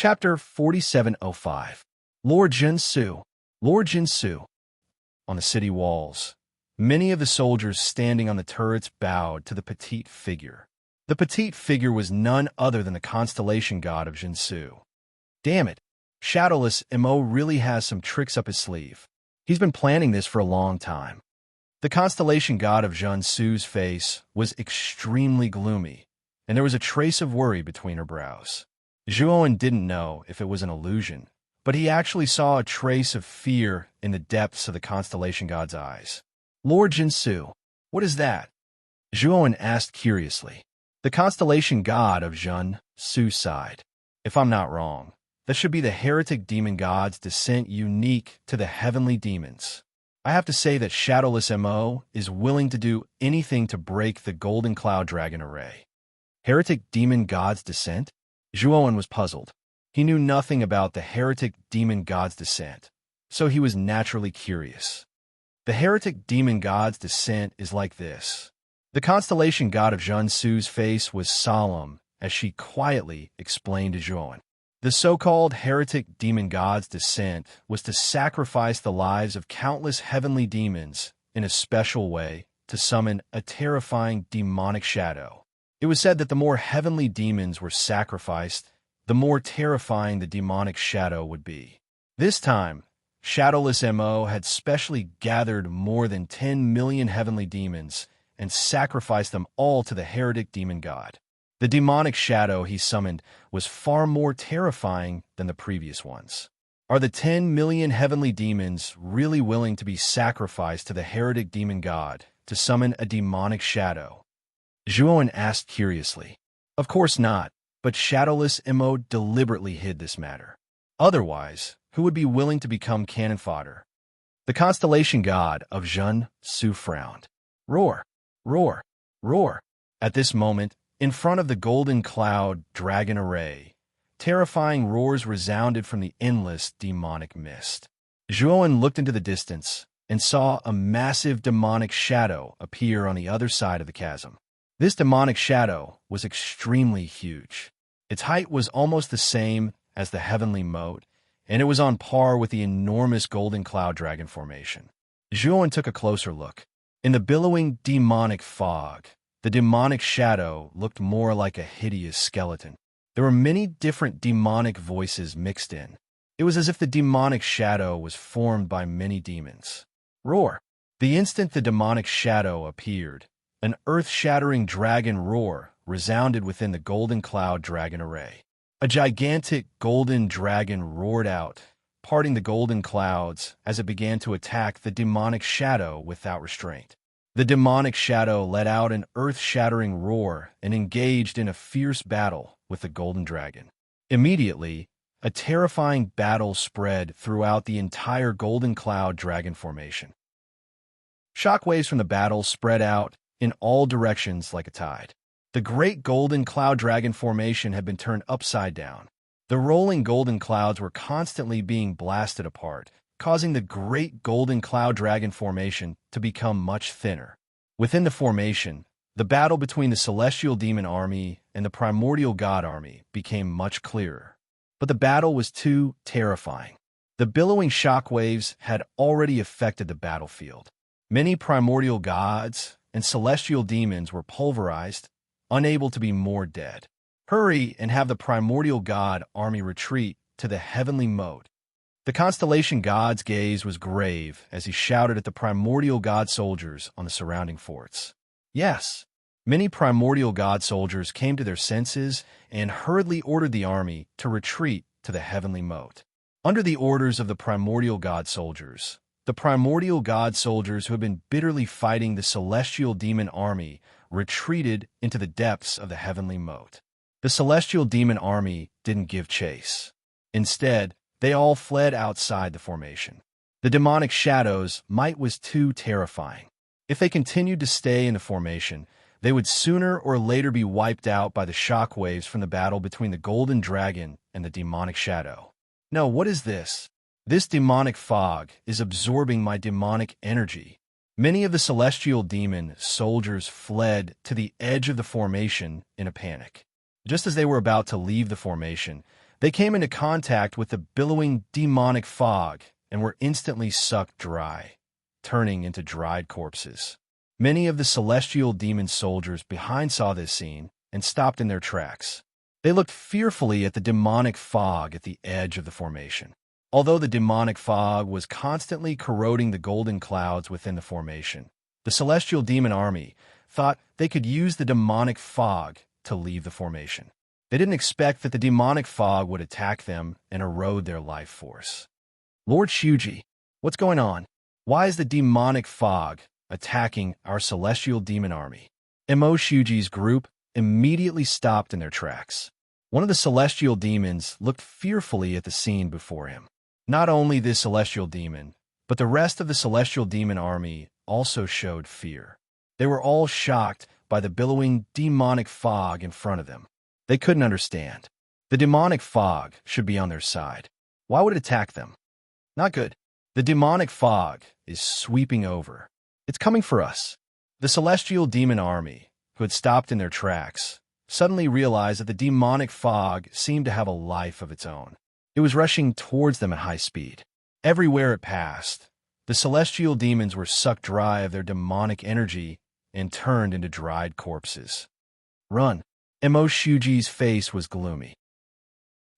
Chapter 4705. Lord Jinsu. Lord Jinsu. On the city walls, many of the soldiers standing on the turrets bowed to the petite figure. The petite figure was none other than the constellation god of Jinsu. Damn it, Shadowless Mo really has some tricks up his sleeve. He's been planning this for a long time. The constellation god of Jinsu's face was extremely gloomy, and there was a trace of worry between her brows. Zhuowen didn't know if it was an illusion, but he actually saw a trace of fear in the depths of the constellation god's eyes. Lord Jinsu, what is that? Zhuowen asked curiously. The constellation god of Jinsu sighed. If I'm not wrong, that should be the heretic demon god's descent unique to the heavenly demons. I have to say that Shadowless Mo is willing to do anything to break the golden cloud dragon array. Heretic demon god's descent? Zhuowen was puzzled. He knew nothing about the heretic demon god's descent, so he was naturally curious. The heretic demon god's descent is like this. The constellation god of Jinsu's face was solemn as she quietly explained to Zhuowen. The so-called heretic demon god's descent was to sacrifice the lives of countless heavenly demons in a special way to summon a terrifying demonic shadow. It was said that the more heavenly demons were sacrificed, the more terrifying the demonic shadow would be. This time, Shadowless Mo had specially gathered more than 10 million heavenly demons and sacrificed them all to the heretic demon god. The demonic shadow he summoned was far more terrifying than the previous ones. Are the 10 million heavenly demons really willing to be sacrificed to the heretic demon god to summon a demonic shadow? Zhuowen asked curiously. Of course not, but Shadowless Mo deliberately hid this matter. Otherwise, who would be willing to become cannon fodder? The constellation god of Jinsu frowned. Roar, roar, roar. At this moment, in front of the golden cloud dragon array, terrifying roars resounded from the endless demonic mist. Zhuowen looked into the distance and saw a massive demonic shadow appear on the other side of the chasm. This demonic shadow was extremely huge. Its height was almost the same as the heavenly moat, and it was on par with the enormous golden cloud dragon formation. Zhuowen took a closer look. In the billowing demonic fog, the demonic shadow looked more like a hideous skeleton. There were many different demonic voices mixed in. It was as if the demonic shadow was formed by many demons. Roar! The instant the demonic shadow appeared, an earth-shattering dragon roar resounded within the golden cloud dragon array. A gigantic golden dragon roared out, parting the golden clouds as it began to attack the demonic shadow without restraint. The demonic shadow let out an earth-shattering roar and engaged in a fierce battle with the golden dragon. Immediately, a terrifying battle spread throughout the entire golden cloud dragon formation. Shockwaves from the battle spread out in all directions like a tide. The great golden cloud dragon formation had been turned upside down. The rolling golden clouds were constantly being blasted apart, causing the great golden cloud dragon formation to become much thinner. Within the formation, the battle between the celestial demon army and the primordial god army became much clearer. But the battle was too terrifying. The billowing shockwaves had already affected the battlefield. Many primordial gods and celestial demons were pulverized, unable to be more dead. Hurry and have the primordial god army retreat to the heavenly moat. The constellation god's gaze was grave as he shouted at the primordial god soldiers on the surrounding forts. Yes, many primordial god soldiers came to their senses and hurriedly ordered the army to retreat to the heavenly moat. Under the orders of the primordial god soldiers, the primordial god soldiers who had been bitterly fighting the celestial demon army retreated into the depths of the heavenly moat. The celestial demon army didn't give chase. Instead, they all fled outside the formation. The demonic shadow's might was too terrifying. If they continued to stay in the formation, they would sooner or later be wiped out by the shockwaves from the battle between the golden dragon and the demonic shadow. No, what is this? This demonic fog is absorbing my demonic energy. Many of the celestial demon soldiers fled to the edge of the formation in a panic. Just as they were about to leave the formation, They came into contact with the billowing demonic fog and were instantly sucked dry, turning into dried corpses. Many of the celestial demon soldiers behind saw this scene and stopped in their tracks. They looked fearfully at the demonic fog at the edge of the formation. Although the demonic fog was constantly corroding the golden clouds within the formation, the celestial demon army thought they could use the demonic fog to leave the formation. They didn't expect that the demonic fog would attack them and erode their life force. Lord Shuji, what's going on? Why is the demonic fog attacking our celestial demon army? Mo Shuji's group immediately stopped in their tracks. One of the celestial demons looked fearfully at the scene before him. Not only this celestial demon, but the rest of the celestial demon army also showed fear. They were all shocked by the billowing demonic fog in front of them. They couldn't understand. The demonic fog should be on their side. Why would it attack them? Not good. The demonic fog is sweeping over. It's coming for us. The celestial demon army, who had stopped in their tracks, suddenly realized that the demonic fog seemed to have a life of its own. It was rushing towards them at high speed. Everywhere it passed, the celestial demons were sucked dry of their demonic energy and turned into dried corpses. Run! Mo Shuji's face was gloomy.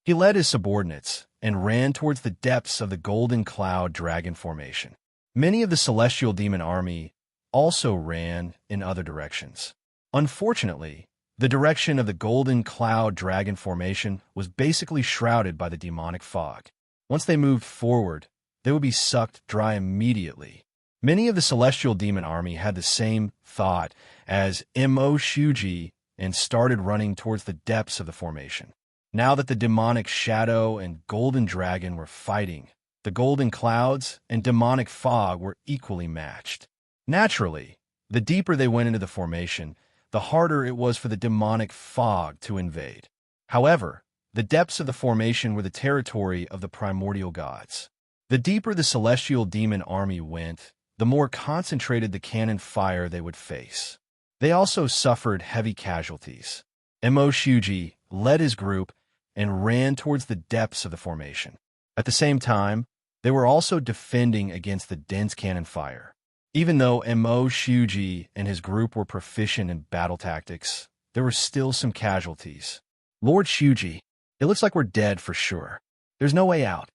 He led his subordinates and ran towards the depths of the golden cloud dragon formation. Many of the celestial demon army also ran in other directions. Unfortunately, the direction of the golden cloud dragon formation was basically shrouded by the demonic fog. Once they moved forward, they would be sucked dry immediately. Many of the celestial demon army had the same thought as Mo Shuji and started running towards the depths of the formation. Now that the demonic shadow and golden dragon were fighting, the golden clouds and demonic fog were equally matched. Naturally, the deeper they went into the formation, the harder it was for the demonic fog to invade. However, the depths of the formation were the territory of the primordial gods. The deeper the celestial demon army went, the more concentrated the cannon fire they would face. They also suffered heavy casualties. Mo Shuji led his group and ran towards the depths of the formation. At the same time, they were also defending against the dense cannon fire. Even though Mo Shuji and his group were proficient in battle tactics, there were still some casualties. Lord Shuji, it looks like we're dead for sure. There's no way out.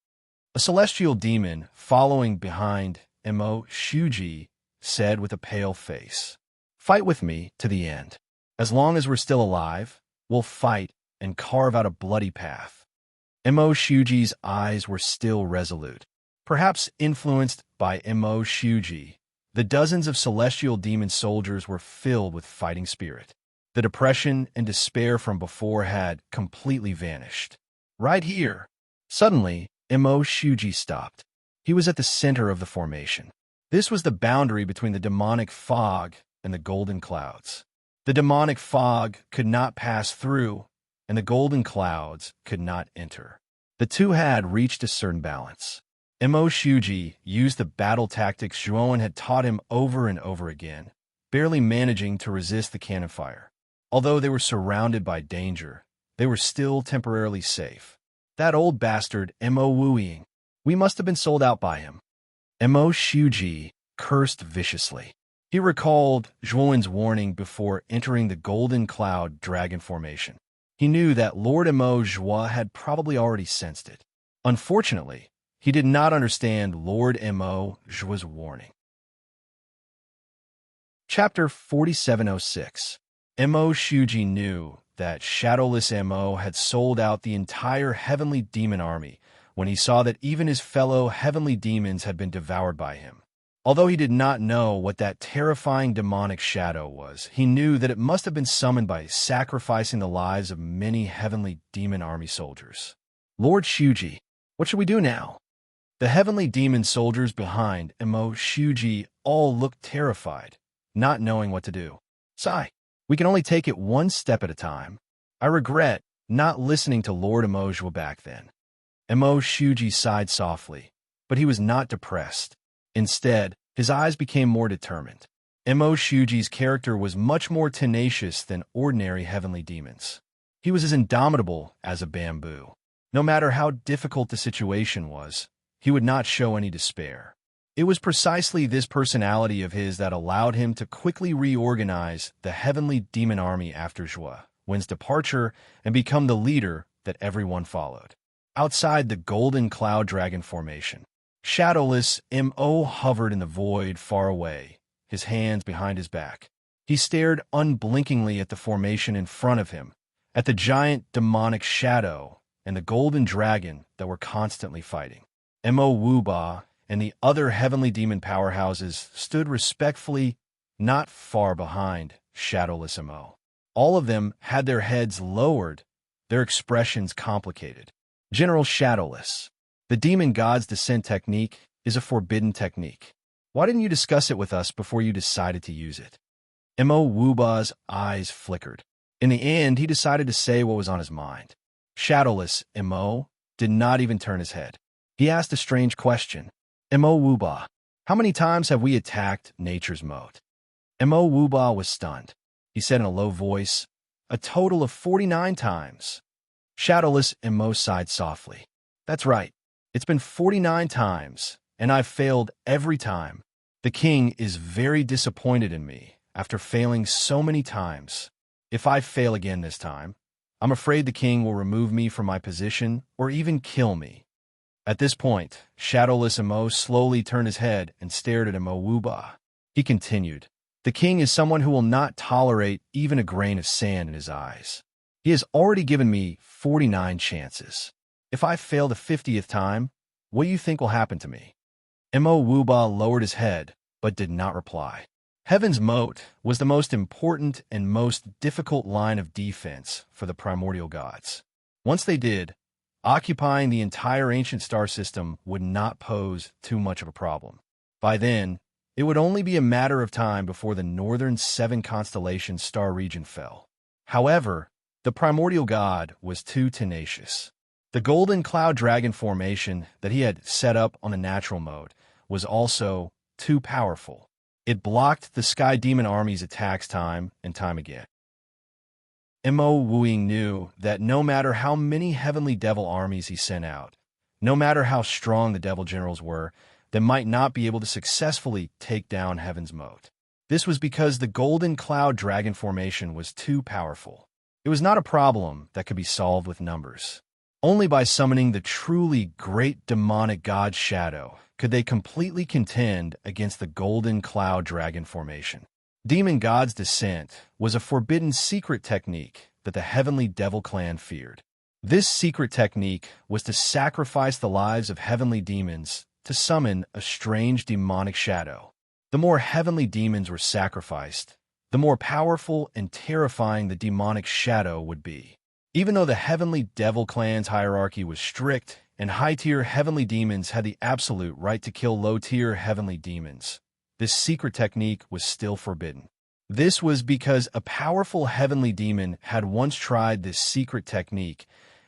A celestial demon following behind Mo Shuji said with a pale face, "Fight with me to the end. As long as we're still alive, we'll fight and carve out a bloody path." Mo Shuji's eyes were still resolute. Perhaps influenced by Mo Shuji, the dozens of celestial demon soldiers were filled with fighting spirit. The depression and despair from before had completely vanished. Right here. Suddenly, Mo Shuji stopped. He was at the center of the formation. This was the boundary between the demonic fog and the golden clouds. The demonic fog could not pass through, and the golden clouds could not enter. The two had reached a certain balance. Mo Shuji used the battle tactics Zhuowen had taught him over and over again, barely managing to resist the cannon fire. Although they were surrounded by danger, they were still temporarily safe. That old bastard, Mo Wuying. We must have been sold out by him. Mo Shuji cursed viciously. He recalled Zhuowen's warning before entering the golden cloud dragon formation. He knew that Lord Mo Zhuo had probably already sensed it. Unfortunately, he did not understand Lord Mo Zhuo's warning. Chapter 4706. Mo Shuji knew that Shadowless Mo had sold out the entire heavenly demon army when he saw that even his fellow heavenly demons had been devoured by him. Although he did not know what that terrifying demonic shadow was, he knew that it must have been summoned by sacrificing the lives of many heavenly demon army soldiers. Lord Shuji, what should we do now? The heavenly demon soldiers behind Mo Shuji all looked terrified, not knowing what to do. Sigh, we can only take it one step at a time. I regret not listening to Lord Mo Zhuo back then. Mo Shuji sighed softly, but he was not depressed. Instead, his eyes became more determined. Mo Shuji's character was much more tenacious than ordinary heavenly demons. He was as indomitable as a bamboo. No matter how difficult the situation was, he would not show any despair. It was precisely this personality of his that allowed him to quickly reorganize the heavenly demon army after Wen's departure and become the leader that everyone followed. Outside the golden cloud dragon formation, shadowless Mo hovered in the void far away, his hands behind his back. He stared unblinkingly at the formation in front of him, at the giant demonic shadow and the golden dragon that were constantly fighting. Mo Wuba and the other heavenly demon powerhouses stood respectfully not far behind shadowless Mo. All of them had their heads lowered, their expressions complicated. General Shadowless, the demon god's descent technique is a forbidden technique. Why didn't you discuss it with us before you decided to use it? Mo Wuba's eyes flickered. In the end, he decided to say what was on his mind. Shadowless Mo did not even turn his head. He asked a strange question. Mo Wuba, how many times have we attacked nature's moat? Mo Wuba was stunned. He said in a low voice, a total of 49 times. Shadowless Mo sighed softly. That's right. It's been 49 times, and I've failed every time. The king is very disappointed in me after failing so many times. If I fail again this time, I'm afraid the king will remove me from my position or even kill me. At this point, Shadowless Mo slowly turned his head and stared at Mo Wuba. He continued, the king is someone who will not tolerate even a grain of sand in his eyes. He has already given me 49 chances. If I fail the 50th time, what do you think will happen to me? Mo Wuba lowered his head, but did not reply. Heaven's moat was the most important and most difficult line of defense for the primordial gods. Once they did, occupying the entire ancient star system would not pose too much of a problem. By then, it would only be a matter of time before the northern 7 constellation star region fell. However, the primordial god was too tenacious. The golden cloud dragon formation that he had set up on the natural mode was also too powerful. It blocked the sky demon army's attacks time and time again. Mo Wuing knew that no matter how many heavenly devil armies he sent out, no matter how strong the devil generals were, they might not be able to successfully take down Heaven's moat. This was because the golden cloud dragon formation was too powerful. It was not a problem that could be solved with numbers. Only by summoning the truly great demonic god Shadow could they completely contend against the golden cloud dragon formation. Demon God's Descent was a forbidden secret technique that the heavenly devil clan feared. This secret technique was to sacrifice the lives of heavenly demons to summon a strange demonic shadow. The more heavenly demons were sacrificed, the more powerful and terrifying the demonic shadow would be. Even though the heavenly devil clan's hierarchy was strict and high-tier heavenly demons had the absolute right to kill low-tier heavenly demons, this secret technique was still forbidden. This was because a powerful heavenly demon had once tried this secret technique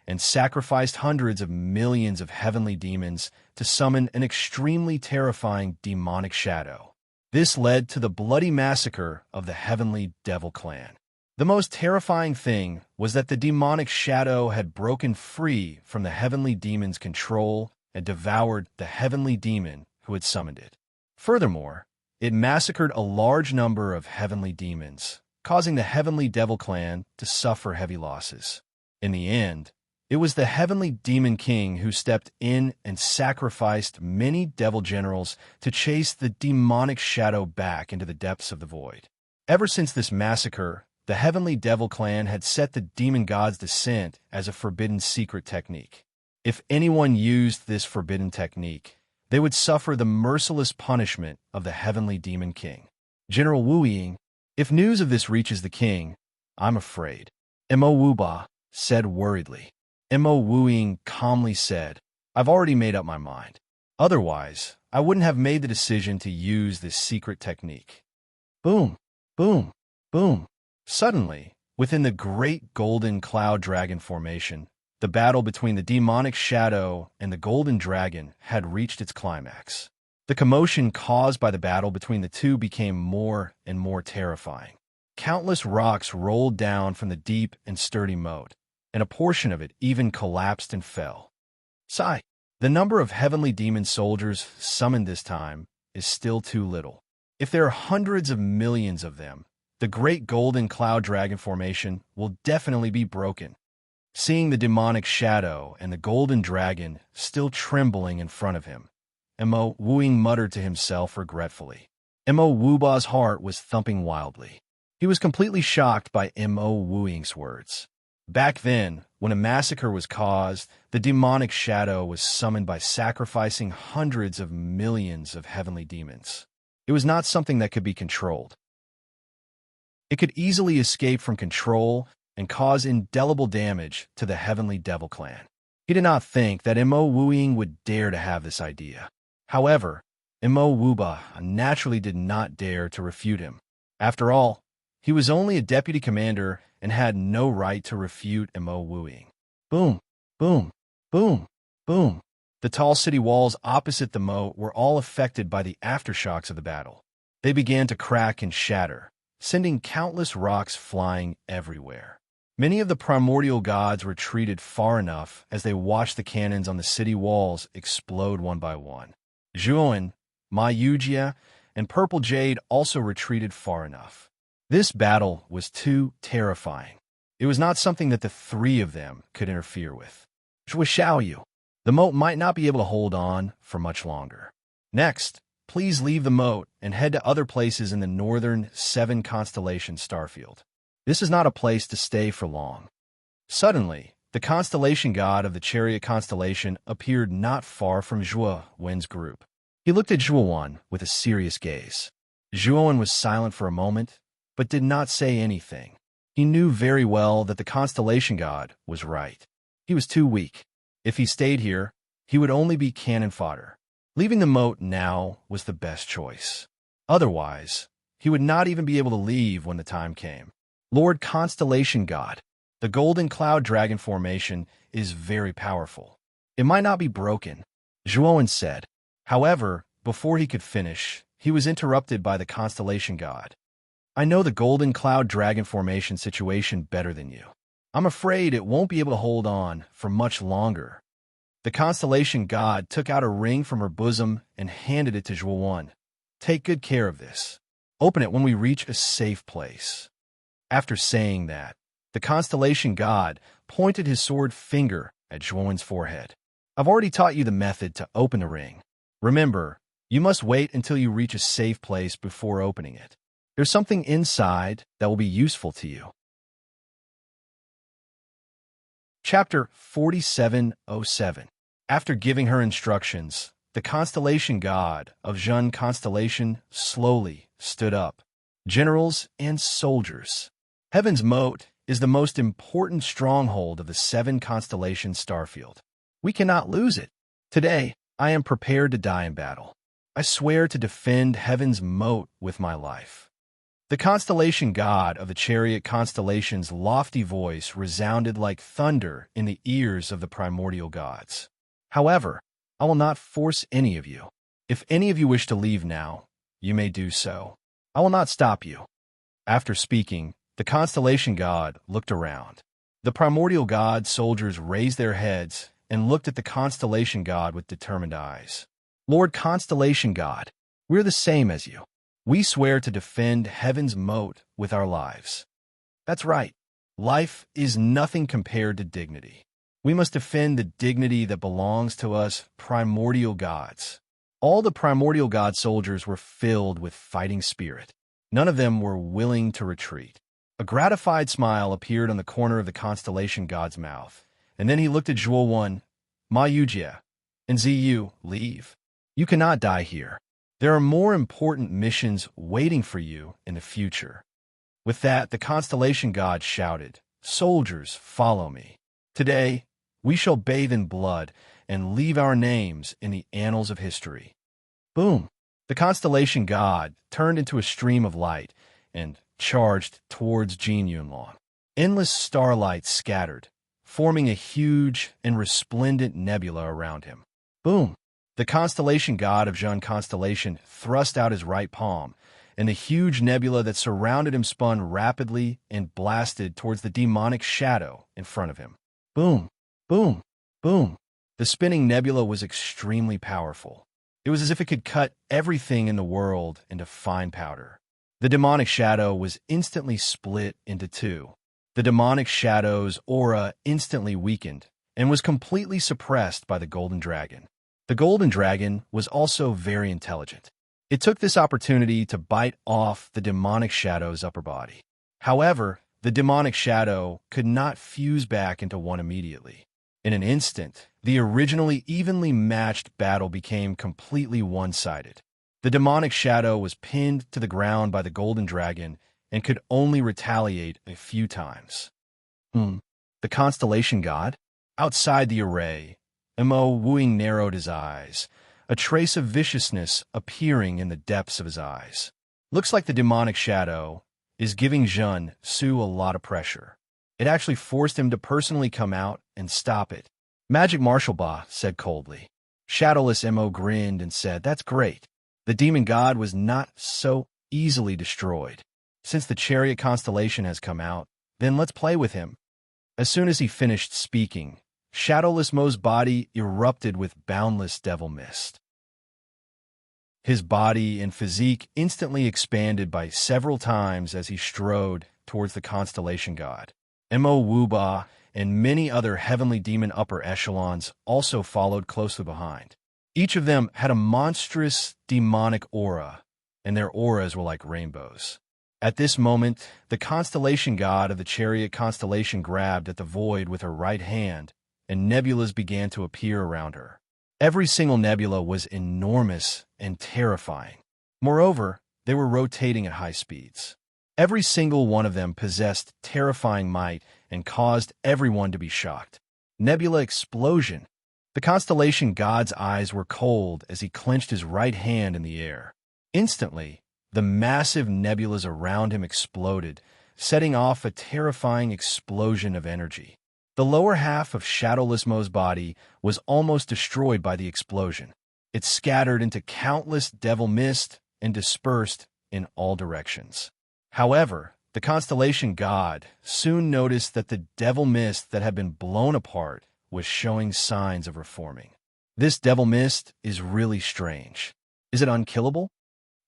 and sacrificed hundreds of millions of heavenly demons to summon an extremely terrifying demonic shadow. This led to the bloody massacre of the heavenly devil clan. The most terrifying thing was that the demonic shadow had broken free from the heavenly demon's control and devoured the heavenly demon who had summoned it. Furthermore, it massacred a large number of heavenly demons, causing the heavenly devil clan to suffer heavy losses. In the end, it was the heavenly demon king who stepped in and sacrificed many devil generals to chase the demonic shadow back into the depths of the void. Ever since this massacre, the heavenly devil clan had set the demon god's descent as a forbidden secret technique. If anyone used this forbidden technique, they would suffer the merciless punishment of the heavenly demon king. General Wu Ying, if news of this reaches the king, I'm afraid. Mo Wuba said worriedly. Mo Wu Ying calmly said, I've already made up my mind. Otherwise, I wouldn't have made the decision to use this secret technique. Boom, boom, boom. Suddenly, within the great golden cloud dragon formation, the battle between the demonic shadow and the golden dragon had reached its climax. The commotion caused by the battle between the two became more and more terrifying. Countless rocks rolled down from the deep and sturdy moat, and a portion of it even collapsed and fell. Sigh. The number of heavenly demon soldiers summoned this time is still too little. If there are hundreds of millions of them, the great golden cloud dragon formation will definitely be broken. Seeing the demonic shadow and the golden dragon still trembling in front of him, Mo Wuing muttered to himself regretfully. Mo Wuba's heart was thumping wildly. He was completely shocked by Mo Wuing's words. Back then, when a massacre was caused, the demonic shadow was summoned by sacrificing hundreds of millions of heavenly demons. It was not something that could be controlled. It could easily escape from control and cause indelible damage to the heavenly devil clan. He did not think that Mo Wuing would dare to have this idea. However, Mo Wuba naturally did not dare to refute him. After all, he was only a deputy commander and had no right to refute Mo Wuing. Boom, boom, boom, boom. The tall city walls opposite the moat were all affected by the aftershocks of the battle. They began to crack and shatter, sending countless rocks flying everywhere. Many of the primordial gods retreated far enough as they watched the cannons on the city walls explode one by one. Zhuowen, Ma Yujia, and Purple Jade also retreated far enough. This battle was too terrifying. It was not something that the three of them could interfere with. Zhui Xiaoyu, the moat might not be able to hold on for much longer. Next, please leave the moat and head to other places in the northern 7 constellation starfield. This is not a place to stay for long. Suddenly, the constellation god of the chariot constellation appeared not far from Zhuo Wen's group. He looked at Zhuo Wen with a serious gaze. Zhuo Wen was silent for a moment, but did not say anything. He knew very well that the constellation god was right. He was too weak. If he stayed here, he would only be cannon fodder. Leaving the moat now was the best choice. Otherwise, he would not even be able to leave when the time came. Lord Constellation God, the golden cloud dragon formation is very powerful. It might not be broken, Zhuowen said. However, before he could finish, he was interrupted by the constellation god. I know the golden cloud dragon formation situation better than you. I'm afraid it won't be able to hold on for much longer. The constellation god took out a ring from her bosom and handed it to Zhuowen. Take good care of this. Open it when we reach a safe place. After saying that, the constellation god pointed his sword finger at Zhuowen's forehead. I've already taught you the method to open the ring. Remember, you must wait until you reach a safe place before opening it. There's something inside that will be useful to you. Chapter 4707. After giving her instructions, the constellation god of Zhun constellation slowly stood up. Generals and soldiers. Heaven's moat is the most important stronghold of the 7 constellation starfield. We cannot lose it. Today, I am prepared to die in battle. I swear to defend Heaven's moat with my life. The constellation god of the chariot constellation's lofty voice resounded like thunder in the ears of the primordial gods. However, I will not force any of you. If any of you wish to leave now, you may do so. I will not stop you. After speaking, the constellation god looked around. The primordial god soldiers raised their heads and looked at the constellation god with determined eyes. Lord Constellation God, we're the same as you. We swear to defend Heaven's moat with our lives. That's right. Life is nothing compared to dignity. We must defend the dignity that belongs to us primordial gods. All the primordial god soldiers were filled with fighting spirit. None of them were willing to retreat. A gratified smile appeared on the corner of the constellation god's mouth, and then he looked at Zhuo Wen, Ma Yujie, and Ziyu. Leave. You cannot die here. There are more important missions waiting for you in the future. With that, the constellation god shouted, Soldiers, follow me. Today, we shall bathe in blood and leave our names in the annals of history. Boom! The constellation god turned into a stream of light and charged towards Jin Yunlong. Endless starlight scattered, forming a huge and resplendent nebula around him. Boom! The constellation god of Zhun constellation thrust out his right palm, and the huge nebula that surrounded him spun rapidly and blasted towards the demonic shadow in front of him. Boom, boom, boom. The spinning nebula was extremely powerful. It was as if it could cut everything in the world into fine powder. The demonic shadow was instantly split into two. The demonic shadow's aura instantly weakened and was completely suppressed by the golden dragon. The golden dragon was also very intelligent. It took this opportunity to bite off the demonic shadow's upper body. However, the demonic shadow could not fuse back into one immediately. In an instant, the originally evenly matched battle became completely one-sided. The demonic shadow was pinned to the ground by the golden dragon and could only retaliate a few times. The constellation god? Outside the array, Mo Wooing narrowed his eyes, a trace of viciousness appearing in the depths of his eyes. Looks like the demonic shadow is giving Jun Su a lot of pressure. It actually forced him to personally come out and stop it. Magic Martial Ba said coldly. Shadowless Mo grinned and said, "That's great. The demon god was not so easily destroyed. Since the chariot constellation has come out, then let's play with him." As soon as he finished speaking, Shadowless Mo's body erupted with boundless devil mist. His body and physique instantly expanded by several times as he strode towards the constellation god. Mo Wuba and many other heavenly demon upper echelons also followed closely behind. Each of them had a monstrous demonic aura, and their auras were like rainbows. At this moment, the constellation god of the chariot constellation grabbed at the void with her right hand, and nebulas began to appear around her. Every single nebula was enormous and terrifying. Moreover, they were rotating at high speeds. Every single one of them possessed terrifying might and caused everyone to be shocked. Nebula explosion. The constellation god's eyes were cold as he clenched his right hand in the air. Instantly, the massive nebulas around him exploded, setting off a terrifying explosion of energy. The lower half of Shadowless Mo's body was almost destroyed by the explosion. It scattered into countless devil mist and dispersed in all directions. However, the constellation god soon noticed that the devil mist that had been blown apart was showing signs of reforming. This devil mist is really strange. Is it unkillable?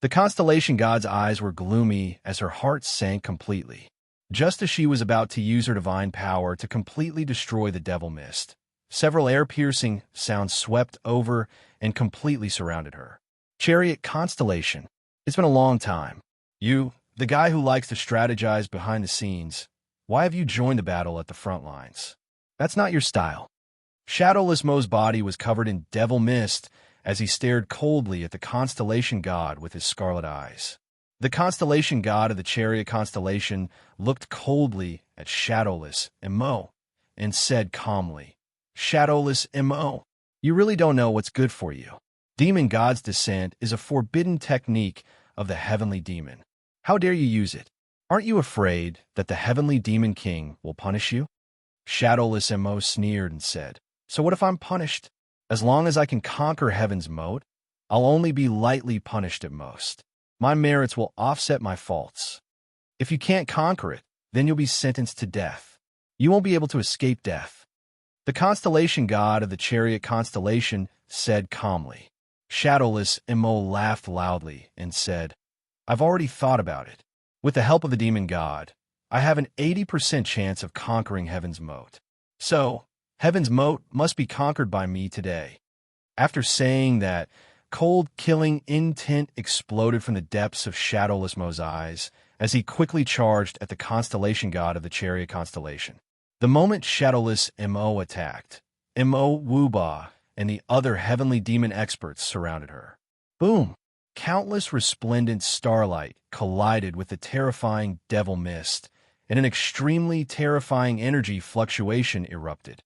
The constellation god's eyes were gloomy as her heart sank completely. Just as she was about to use her divine power to completely destroy the devil mist, several air-piercing sounds swept over and completely surrounded her. Chariot constellation. It's been a long time. You, the guy who likes to strategize behind the scenes, why have you joined the battle at the front lines? That's not your style. Shadowless Mo's body was covered in devil mist as he stared coldly at the constellation god with his scarlet eyes. The constellation god of the chariot constellation looked coldly at Shadowless Mo and said calmly, "Shadowless Mo, you really don't know what's good for you. Demon God's Descent is a forbidden technique of the heavenly demon. How dare you use it? Aren't you afraid that the heavenly demon king will punish you?" Shadowless Mo sneered and said, "So what if I'm punished? As long as I can conquer heaven's moat, I'll only be lightly punished at most. My merits will offset my faults. If you can't conquer it, then you'll be sentenced to death. You won't be able to escape death." The constellation god of the chariot constellation said calmly. Shadowless Mo laughed loudly and said, "I've already thought about it. With the help of the demon god, I have an 80% chance of conquering heaven's moat. So, heaven's moat must be conquered by me today." After saying that, cold, killing intent exploded from the depths of Shadowless Mo's eyes as he quickly charged at the constellation god of the chariot constellation. The moment Shadowless Mo attacked, Mo Wuba and the other heavenly demon experts surrounded her. Boom! Countless resplendent starlight collided with the terrifying devil mist, and an extremely terrifying energy fluctuation erupted.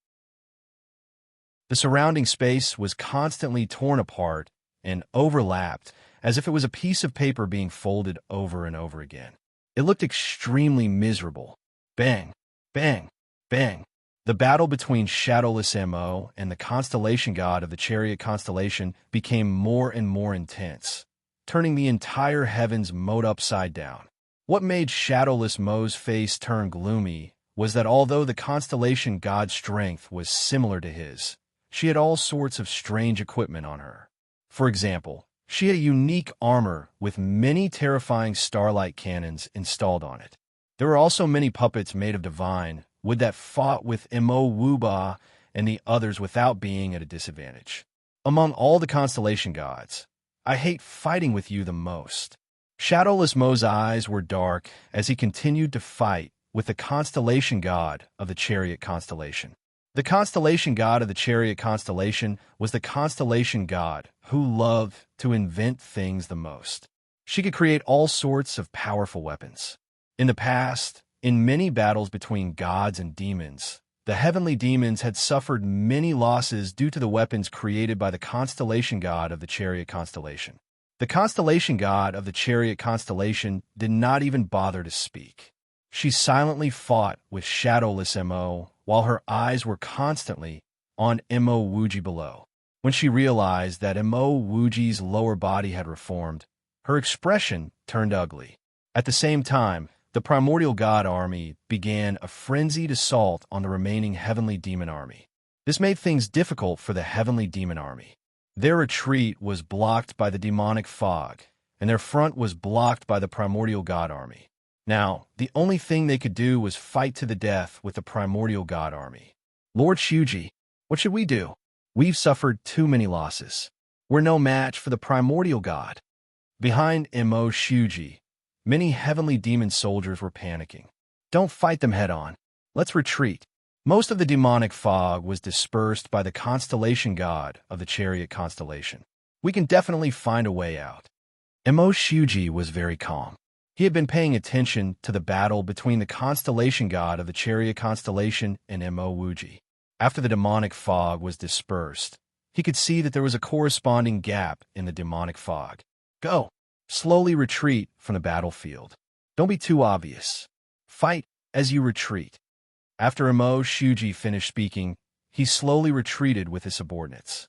The surrounding space was constantly torn apart and overlapped as if it was a piece of paper being folded over and over again. It looked extremely miserable. Bang, bang, bang. The battle between Shadowless Mo and the constellation god of the chariot constellation became more and more intense, turning the entire heavens moat upside down. What made Shadowless Mo's face turn gloomy was that although the constellation god's strength was similar to his, she had all sorts of strange equipment on her. For example, she had a unique armor with many terrifying starlight cannons installed on it. There were also many puppets made of divine wood that fought with Mo Wuba and the others without being at a disadvantage. Among all the constellation gods, I hate fighting with you the most. Shadowless Mo's eyes were dark as he continued to fight with the constellation god of the chariot constellation. The constellation god of the chariot constellation was the constellation god who loved to invent things the most. She could create all sorts of powerful weapons. In the past, in many battles between gods and demons, the heavenly demons had suffered many losses due to the weapons created by the constellation god of the chariot constellation. The constellation god of the chariot constellation did not even bother to speak. She silently fought with shadowless Mo, while her eyes were constantly on Mo Wuji below. When she realized that Mo Wuji's lower body had reformed, her expression turned ugly. At the same time, the primordial god army began a frenzied assault on the remaining heavenly demon army. This made things difficult for the heavenly demon army. Their retreat was blocked by the demonic fog, and their front was blocked by the primordial god army. Now, the only thing they could do was fight to the death with the primordial god army. Lord Shuji, what should we do? We've suffered too many losses. We're no match for the primordial god. Behind Mo Shuji, many heavenly demon soldiers were panicking. Don't fight them head-on. Let's retreat. Most of the demonic fog was dispersed by the constellation god of the chariot constellation. We can definitely find a way out. Mo Shuji was very calm. He had been paying attention to the battle between the constellation god of the chariot constellation and Mo Wuji. After the demonic fog was dispersed, he could see that there was a corresponding gap in the demonic fog. Go. Slowly retreat from the battlefield. Don't be too obvious. Fight as you retreat. After Mo Shuji finished speaking, he slowly retreated with his subordinates.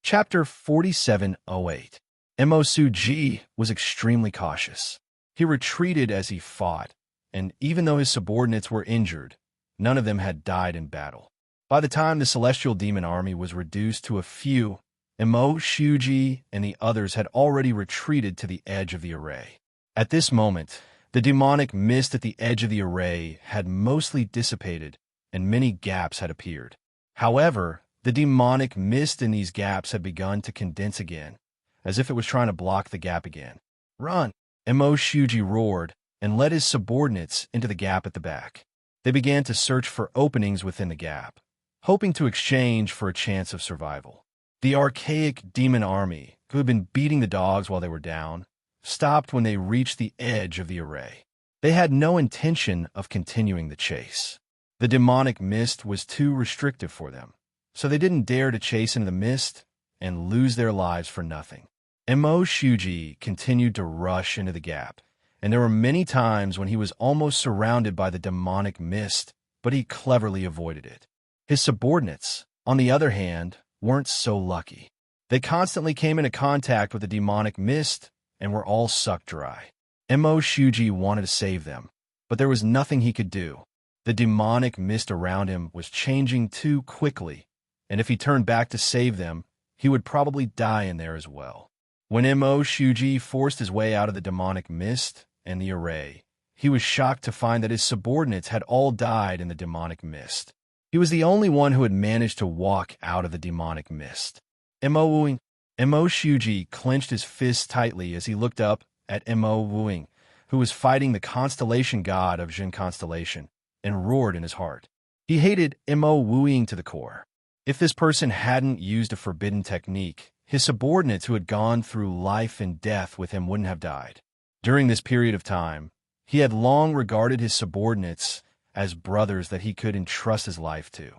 Chapter 4708. Mo Shuji was extremely cautious. He retreated as he fought, and even though his subordinates were injured, none of them had died in battle. By the time the celestial demon army was reduced to a few, Mo Shuji and the others had already retreated to the edge of the array. At this moment, the demonic mist at the edge of the array had mostly dissipated, and many gaps had appeared. However, the demonic mist in these gaps had begun to condense again, as if it was trying to block the gap again. Run! Mo Shuji roared and led his subordinates into the gap at the back. They began to search for openings within the gap, hoping to exchange for a chance of survival. The archaic demon army, who had been beating the dogs while they were down, stopped when they reached the edge of the array. They had no intention of continuing the chase. The demonic mist was too restrictive for them, so they didn't dare to chase into the mist and lose their lives for nothing. Mo Shuji continued to rush into the gap, and there were many times when he was almost surrounded by the demonic mist, but he cleverly avoided it. His subordinates, on the other hand, weren't so lucky. They constantly came into contact with the demonic mist and were all sucked dry. Mo Shuji wanted to save them, but there was nothing he could do. The demonic mist around him was changing too quickly, and if he turned back to save them, he would probably die in there as well. When Mo Shuji forced his way out of the demonic mist and the array, he was shocked to find that his subordinates had all died in the demonic mist. He was the only one who had managed to walk out of the demonic mist. Mo Shuji clenched his fists tightly as he looked up at Mo Wuing, who was fighting the constellation god of Jin constellation, and roared in his heart. He hated Mo Wuing to the core. If this person hadn't used a forbidden technique, his subordinates who had gone through life and death with him wouldn't have died. During this period of time, he had long regarded his subordinates as brothers that he could entrust his life to.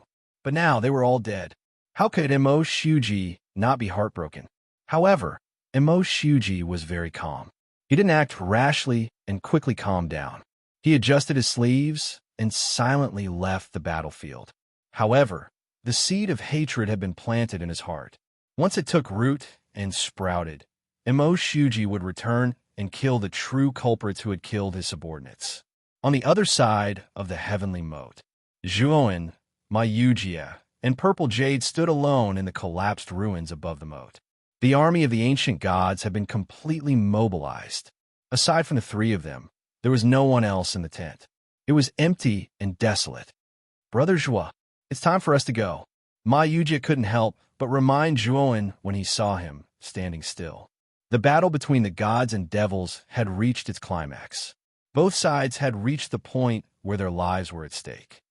But now they were all dead. How could Mo Shuji not be heartbroken? However, Mo Shuji was very calm. He didn't act rashly and quickly calmed down. He adjusted his sleeves and silently left the battlefield. However, the seed of hatred had been planted in his heart. Once it took root and sprouted, Mo Shuji would return and kill the true culprits who had killed his subordinates. On the other side of the heavenly moat, Zhuoan, Mayugia, and Purple Jade stood alone in the collapsed ruins above the moat. The army of the ancient gods had been completely mobilized. Aside from the three of them, there was no one else in the tent. It was empty and desolate. "Brother Zhua, it's time for us to go." Mayugia couldn't help but remind Zhuoan when he saw him standing still. The battle between the gods and devils had reached its climax. Both sides had reached the point where their lives were at stake.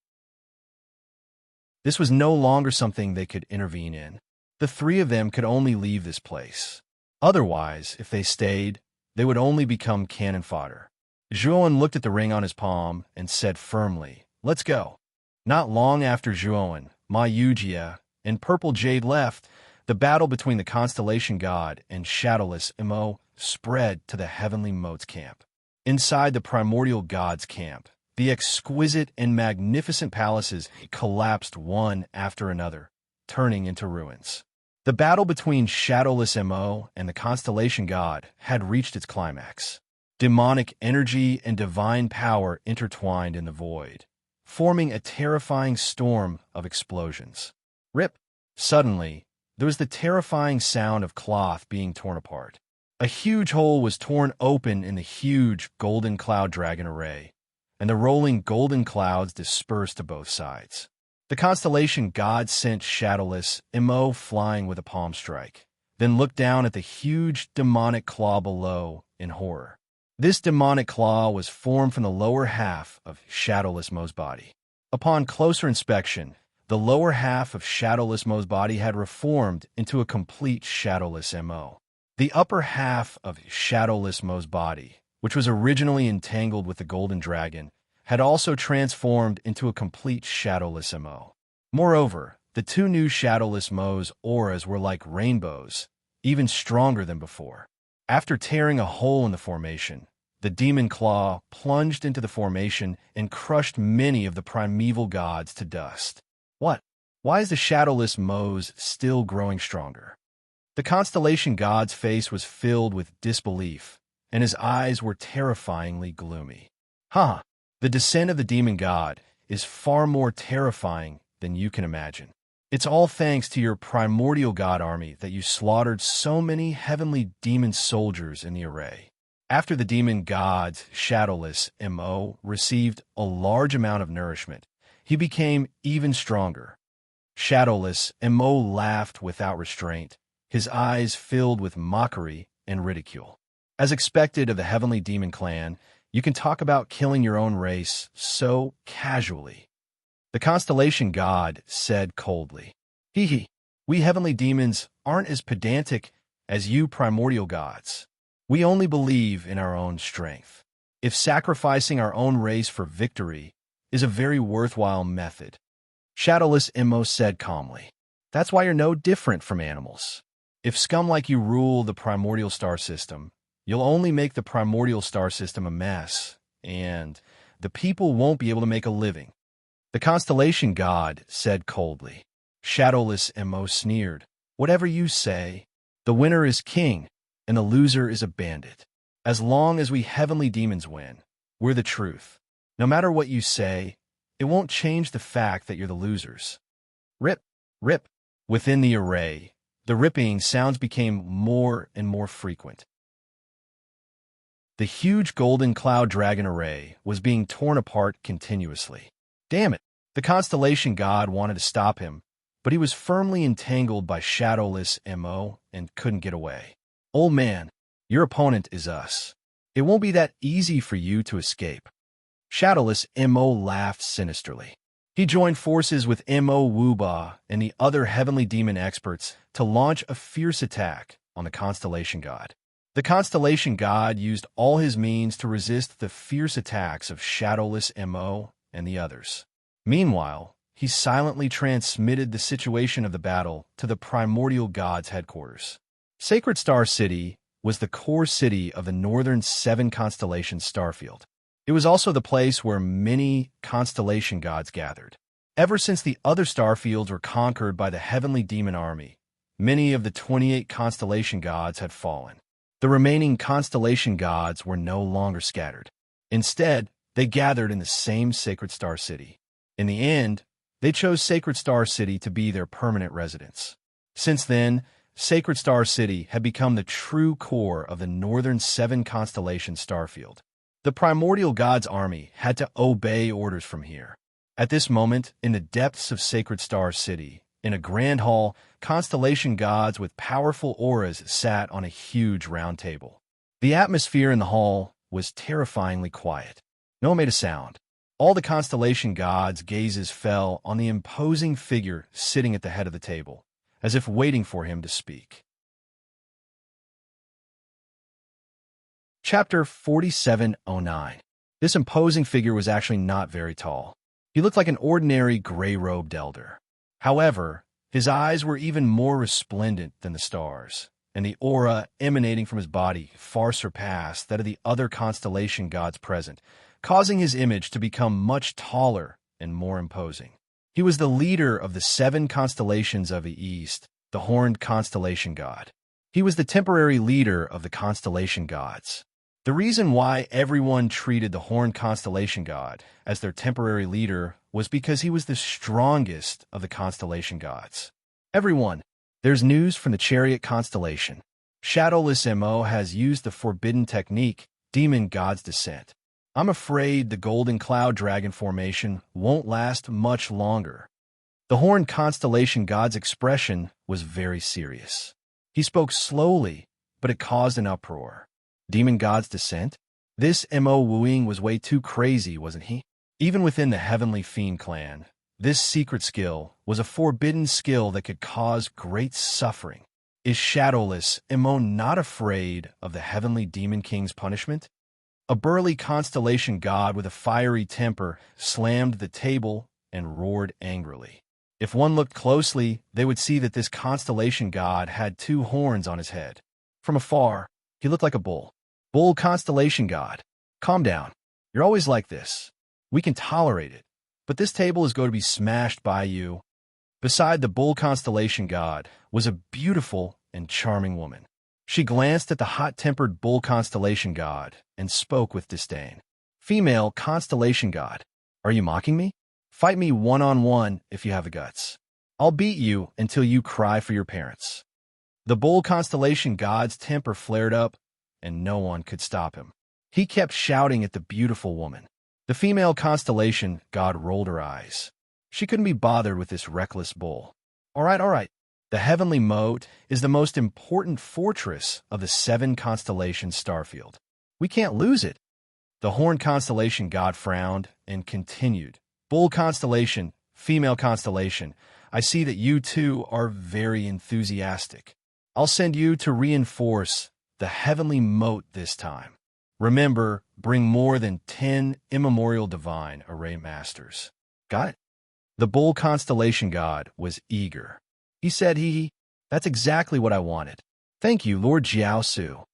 This was no longer something they could intervene in. The three of them could only leave this place. Otherwise, if they stayed, they would only become cannon fodder. Zhuoan looked at the ring on his palm and said firmly, "Let's go." Not long after Zhuoan, Mayugia, and Purple Jade left, the battle between the Constellation God and Shadowless Mo spread to the Heavenly Moat's camp. Inside the Primordial God's camp, the exquisite and magnificent palaces collapsed one after another, turning into ruins. The battle between Shadowless Mo and the Constellation God had reached its climax. Demonic energy and divine power intertwined in the void, forming a terrifying storm of explosions. Rip! Suddenly, there was the terrifying sound of cloth being torn apart. A huge hole was torn open in the huge golden cloud dragon array, and the rolling golden clouds dispersed to both sides. The Constellation God sent Shadowless Mo flying with a palm strike, then looked down at the huge demonic claw below in horror. This demonic claw was formed from the lower half of Shadowless Mo's body. Upon closer inspection, the lower half of Shadowless Mo's body had reformed into a complete Shadowless Mo. The upper half of Shadowless Mo's body, which was originally entangled with the golden dragon, had also transformed into a complete Shadowless Mo. Moreover, the two new Shadowless Mo's auras were like rainbows, even stronger than before. After tearing a hole in the formation, the demon claw plunged into the formation and crushed many of the primeval gods to dust. What? Why is the Shadowless Mo's still growing stronger? The Constellation God's face was filled with disbelief, and his eyes were terrifyingly gloomy. The descent of the demon god is far more terrifying than you can imagine. It's all thanks to your primordial god army that you slaughtered so many heavenly demon soldiers in the array. After the demon god's Shadowless Mo received a large amount of nourishment, he became even stronger. Shadowless Mo laughed without restraint, his eyes filled with mockery and ridicule. As expected of the Heavenly Demon Clan, you can talk about killing your own race so casually. The Constellation God said coldly, We heavenly demons aren't as pedantic as you primordial gods. We only believe in our own strength. If sacrificing our own race for victory is a very worthwhile method," Shadowless Mo said calmly, "that's why you're no different from animals. If scum like you rule the primordial star system, you'll only make the primordial star system a mess, and the people won't be able to make a living." The Constellation God said coldly. Shadowless Mo sneered, "Whatever you say, the winner is king, and the loser is a bandit. As long as we heavenly demons win, we're the truth. No matter what you say, it won't change the fact that you're the losers." Rip, rip. Within the array, the ripping sounds became more and more frequent. The huge golden cloud dragon array was being torn apart continuously. Damn it! The Constellation God wanted to stop him, but he was firmly entangled by Shadowless Mo and couldn't get away. "Old man, your opponent is us. It won't be that easy for you to escape." Shadowless Mo laughed sinisterly. He joined forces with Mo Wuba and the other heavenly demon experts to launch a fierce attack on the Constellation God. The Constellation God used all his means to resist the fierce attacks of Shadowless Mo and the others. Meanwhile, he silently transmitted the situation of the battle to the Primordial God's headquarters. Sacred Star City was the core city of the northern 7 constellation starfield. It was also the place where many constellation gods gathered. Ever since the other starfields were conquered by the heavenly demon army, many of the 28 constellation gods had fallen. The remaining constellation gods were no longer scattered. Instead, they gathered in the same Sacred Star City. In the end, they chose Sacred Star City to be their permanent residence. Since then, Sacred Star City had become the true core of the northern 7-constellation starfield. The primordial god's army had to obey orders from here. At this moment, in the depths of Sacred Star City, in a grand hall, constellation gods with powerful auras sat on a huge round table. The atmosphere in the hall was terrifyingly quiet. No one made a sound. All the constellation gods' gazes fell on the imposing figure sitting at the head of the table, as if waiting for him to speak. Chapter 4709. This imposing figure was actually not very tall. He looked like an ordinary gray-robed elder. However, his eyes were even more resplendent than the stars, and the aura emanating from his body far surpassed that of the other constellation gods present, causing his image to become much taller and more imposing. He was the leader of the 7 constellations of the East, the horned constellation god. He was the temporary leader of the constellation gods. The reason why everyone treated the horned constellation god as their temporary leader was because he was the strongest of the constellation gods. Everyone, there's news from the Chariot constellation. Shadowless MO has used the forbidden technique, Demon God's Descent. I'm afraid the Golden Cloud Dragon formation won't last much longer. The horned constellation god's expression was very serious. He spoke slowly, but it caused an uproar. Demon God's Descent? This MO wooing was way too crazy, wasn't he? Even within the Heavenly Fiend clan, this secret skill was a forbidden skill that could cause great suffering. Is Shadowless MO not afraid of the Heavenly Demon King's punishment? A burly constellation god with a fiery temper slammed the table and roared angrily. If one looked closely, they would see that this constellation god had 2 horns on his head. From afar, he looked like a bull. Bull constellation god, calm down. You're always like this. We can tolerate it, but this table is going to be smashed by you. Beside the bull constellation god was a beautiful and charming woman. She glanced at the hot-tempered bull constellation god and spoke with disdain. Female constellation god, are you mocking me? Fight me one-on-one if you have the guts. I'll beat you until you cry for your parents. The bull constellation god's temper flared up, and no one could stop him. He kept shouting at the beautiful woman. The female constellation god rolled her eyes. She couldn't be bothered with this reckless bull. All right. The heavenly moat is the most important fortress of the 7 constellation starfield. We can't lose it. The horned constellation god frowned and continued. Bull constellation, female constellation, I see that you two are very enthusiastic. I'll send you to reinforce the heavenly moat this time. Remember, bring more than 10 immemorial divine array masters. Got it? The bull constellation god was eager. He said, that's exactly what I wanted. Thank you, Lord Jiaosu.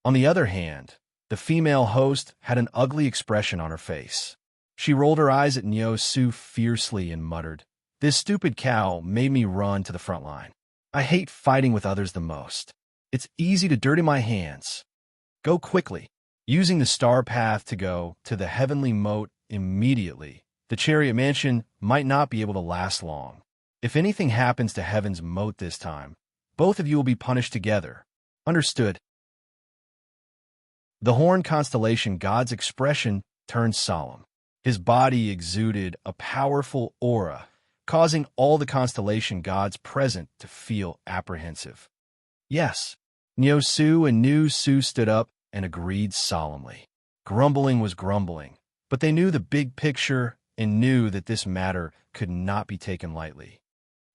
On the other hand, the female host had an ugly expression on her face. She rolled her eyes at Niu Su fiercely and muttered, this stupid cow made me run to the front line. I hate fighting with others the most. It's easy to dirty my hands. Go quickly. Using the star path to go to the heavenly moat immediately, the chariot mansion might not be able to last long. If anything happens to heaven's moat this time, both of you will be punished together. Understood? The horned constellation god's expression turned solemn. His body exuded a powerful aura, causing all the constellation gods present to feel apprehensive. Yes, Niu Su and Nu Su stood up and agreed solemnly. Grumbling was grumbling, but they knew the big picture and knew that this matter could not be taken lightly.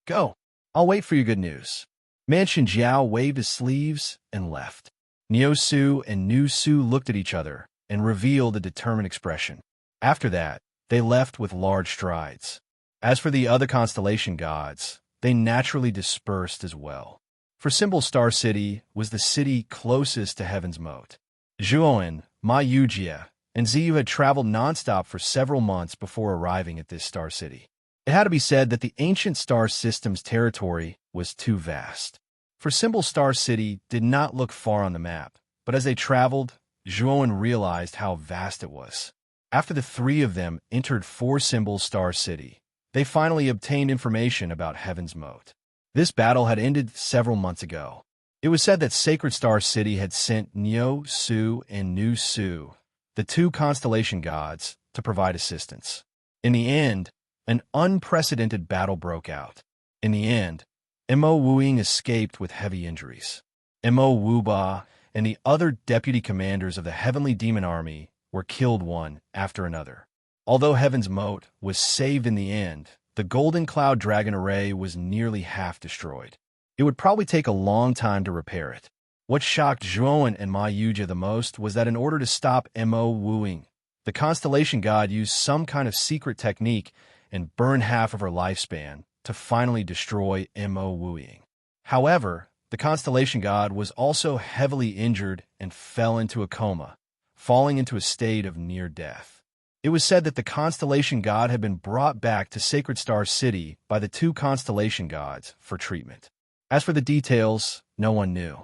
Go. I'll wait for your good news. Mansion Jiao waved his sleeves and left. Niu Su and Nu Su looked at each other and revealed a determined expression. After that, they left with large strides. As for the other constellation gods, they naturally dispersed as well. For Symbol Star City was the city closest to Heaven's Moat. Zhuoan, Ma Yujie, and Ziyu had traveled nonstop for several months before arriving at this star city. It had to be said that the ancient star system's territory was too vast. For Symbol Star City did not look far on the map, But as they traveled, Zhuowen realized how vast it was. After the three of them entered Four-Symbol Star City, they finally obtained information about Heaven's Moat. This battle had ended several months ago. It was said that Sacred Star City had sent Nyo Su and Nu Su, the two constellation gods, to provide assistance. In the end, an unprecedented battle broke out. In the end, Mo Wuing escaped with heavy injuries. Mo Wuba and the other deputy commanders of the Heavenly Demon Army were killed one after another. Although Heaven's Moat was saved in the end, the Golden Cloud Dragon Array was nearly half destroyed. It would probably take a long time to repair it. What shocked Zhuowen and Ma Yujia the most was that in order to stop Mo Wuing, the constellation god used some kind of secret technique and burned half of her lifespan to finally destroy Mo Wuing. However, the constellation god was also heavily injured and fell into a coma, falling into a state of near death. It was said that the constellation god had been brought back to Sacred Star City by the two constellation gods for treatment. As for the details, no one knew.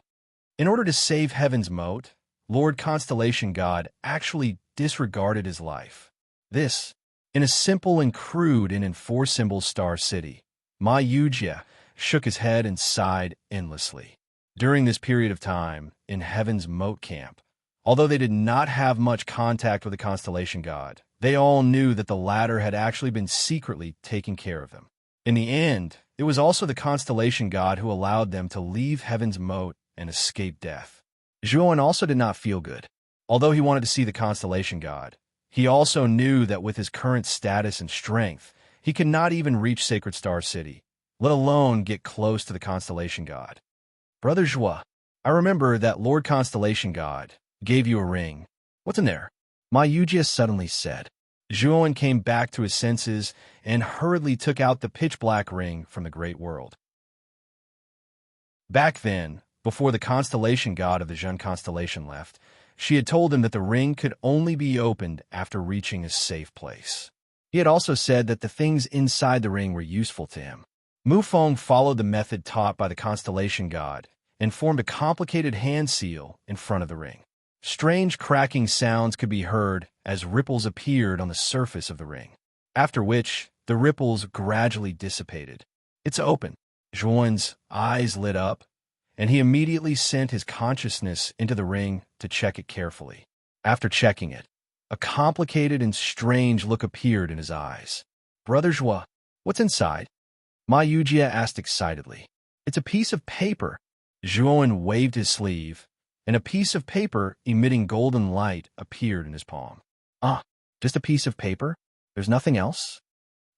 In order to save Heaven's Moat, Lord Constellation God actually disregarded his life. This, in a simple and crude and in Four-Symbol Star City. Ma Yujia shook his head and sighed endlessly. During this period of time, in Heaven's Moat camp, although they did not have much contact with the Constellation God, they all knew that the latter had actually been secretly taking care of them. In the end, it was also the Constellation God who allowed them to leave Heaven's Moat and escape death. Zhuowen also did not feel good. Although he wanted to see the Constellation God, he also knew that with his current status and strength, he could not even reach Sacred Star City, let alone get close to the Constellation God. Brother Zhuo, I remember that Lord Constellation God gave you a ring. What's in there? Ma Yujia suddenly said. Zhuowen came back to his senses and hurriedly took out the pitch-black ring from the Great World. Back then, before the constellation god of the Zhen constellation left, she had told him that the ring could only be opened after reaching a safe place. He had also said that the things inside the ring were useful to him. Mu Feng followed the method taught by the constellation god and formed a complicated hand seal in front of the ring. Strange cracking sounds could be heard as ripples appeared on the surface of the ring, after which the ripples gradually dissipated. It's open. Zhuowen's eyes lit up, and he immediately sent his consciousness into the ring to check it carefully. After checking it, a complicated and strange look appeared in his eyes. Brother Zhuo, what's inside? Ma Yujia asked excitedly. It's a piece of paper. Zhuowen waved his sleeve, and a piece of paper emitting golden light appeared in his palm. Ah, just a piece of paper? There's nothing else?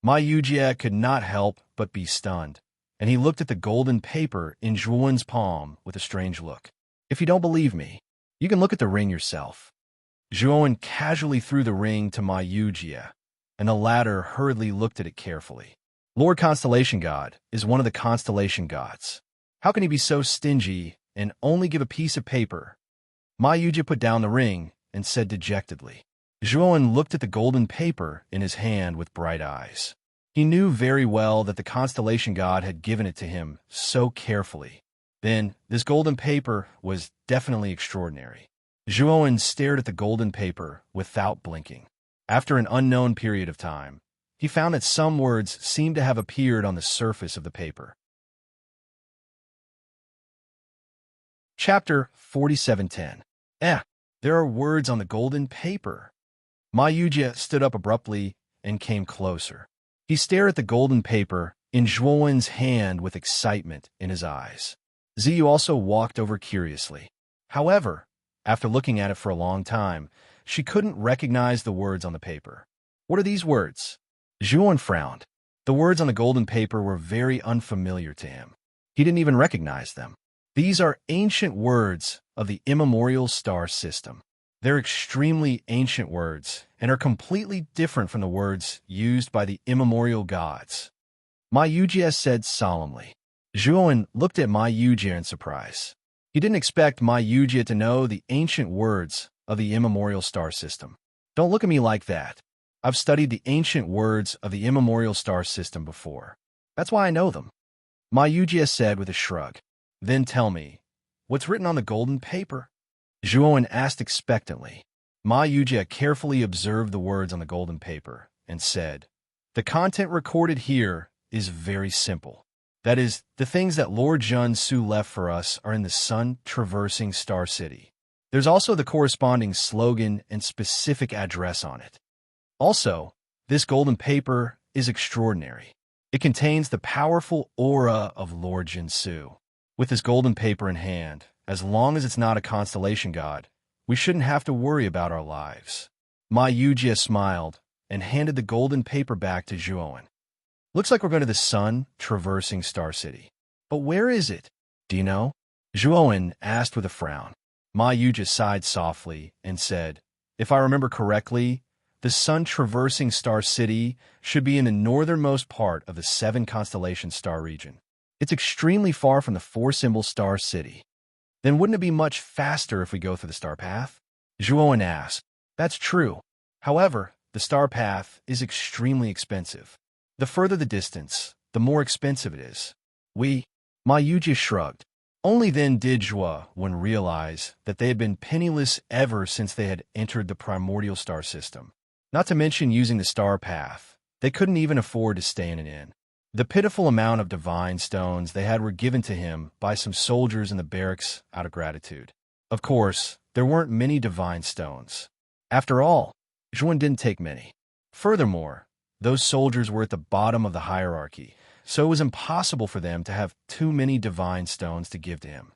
Ma Yujia could not help but be stunned, and he looked at the golden paper in Zhuowen's palm with a strange look. If you don't believe me, you can look at the ring yourself. Zhuowen casually threw the ring to Ma Yujia, and the latter hurriedly looked at it carefully. Lord Constellation God is one of the constellation gods. How can he be so stingy and only give a piece of paper? Ma Yujia put down the ring and said dejectedly. Zhuowen looked at the golden paper in his hand with bright eyes. He knew very well that the constellation god had given it to him so carefully. Then, this golden paper was definitely extraordinary. Zhuowen stared at the golden paper without blinking. After an unknown period of time, he found that some words seemed to have appeared on the surface of the paper. Chapter 4710. There are words on the golden paper. Ma Yujia stood up abruptly and came closer. He stared at the golden paper in Zhuowen's hand with excitement in his eyes. Ziyu also walked over curiously. However, after looking at it for a long time, she couldn't recognize the words on the paper. What are these words? Zhuowen frowned. The words on the golden paper were very unfamiliar to him. He didn't even recognize them. These are ancient words of the immemorial star system. They're extremely ancient words and are completely different from the words used by the immemorial gods. Ma Yujia said solemnly. Zhuowen looked at Ma Yujia in surprise. He didn't expect Ma Yujia to know the ancient words of the immemorial star system. Don't look at me like that. I've studied the ancient words of the immemorial star system before. That's why I know them. Ma Yujia said with a shrug. Then tell me, what's written on the golden paper? Zhuowen asked expectantly. Ma Yujie carefully observed the words on the golden paper and said, "The content recorded here is very simple. That is, the things that Lord Jun Su left for us are in the sun-traversing Star City. There's also the corresponding slogan and specific address on it. Also, this golden paper is extraordinary. It contains the powerful aura of Lord Jun Su. With this golden paper in hand, as long as it's not a constellation god, we shouldn't have to worry about our lives." Ma Yujie smiled and handed the golden paper back to Zhuowen. "Looks like we're going to the sun-traversing Star City. But where is it? Do you know?" Zhuowen asked with a frown. Ma Yujie sighed softly and said, "If I remember correctly, the sun-traversing Star City should be in the northernmost part of the 7-constellation star region. It's extremely far from the 4-symbol Star City." "Then wouldn't it be much faster if we go through the star path?" Zhuowen asked. "That's true. However, the star path is extremely expensive. The further the distance, the more expensive it is." Ma Yujie shrugged. Only then did Zhuowen realize that they had been penniless ever since they had entered the primordial star system. Not to mention using the star path, they couldn't even afford to stay in an inn. The pitiful amount of divine stones they had were given to him by some soldiers in the barracks out of gratitude. Of course, there weren't many divine stones. After all, Zhuowen didn't take many. Furthermore, those soldiers were at the bottom of the hierarchy, so it was impossible for them to have too many divine stones to give to him.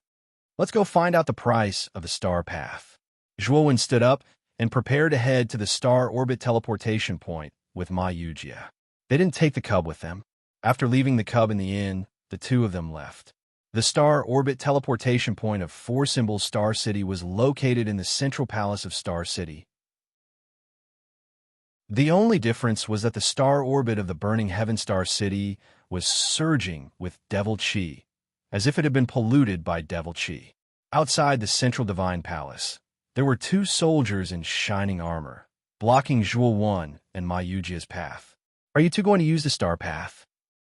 "Let's go find out the price of the star path." Zhuowen stood up and prepared to head to the star orbit teleportation point with Ma Yujie. They didn't take the cub with them. After leaving the cub in the inn, the two of them left. The star orbit teleportation point of 4-symbol Star City was located in the central palace of Star City. The only difference was that the star orbit of the burning heaven Star City was surging with devil chi, as if it had been polluted by devil chi. Outside the central divine palace, there were 2 soldiers in shining armor, blocking Zhuowen and Ma Yujie's path. "Are you two going to use the star path?"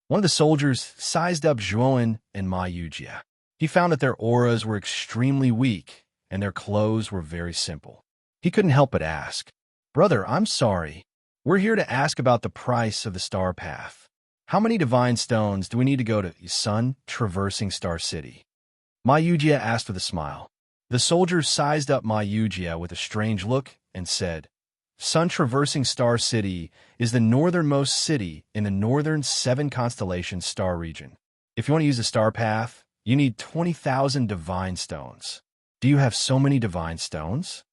One of the soldiers sized up Zhuowen and Ma Yujie. He found that their auras were extremely weak, and their clothes were very simple. He couldn't help but ask, "Brother, I'm sorry. We're here to ask about the price of the star path. How many divine stones do we need to go to sun-traversing Star City?" Ma Yujie asked with a smile. The soldier sized up Ma Yujie with a strange look and said, "Sun-traversing Star City is the northernmost city in the northern 7-constellation star region. If you want to use the star path, you need 20,000 divine stones." "Do you have so many divine stones?"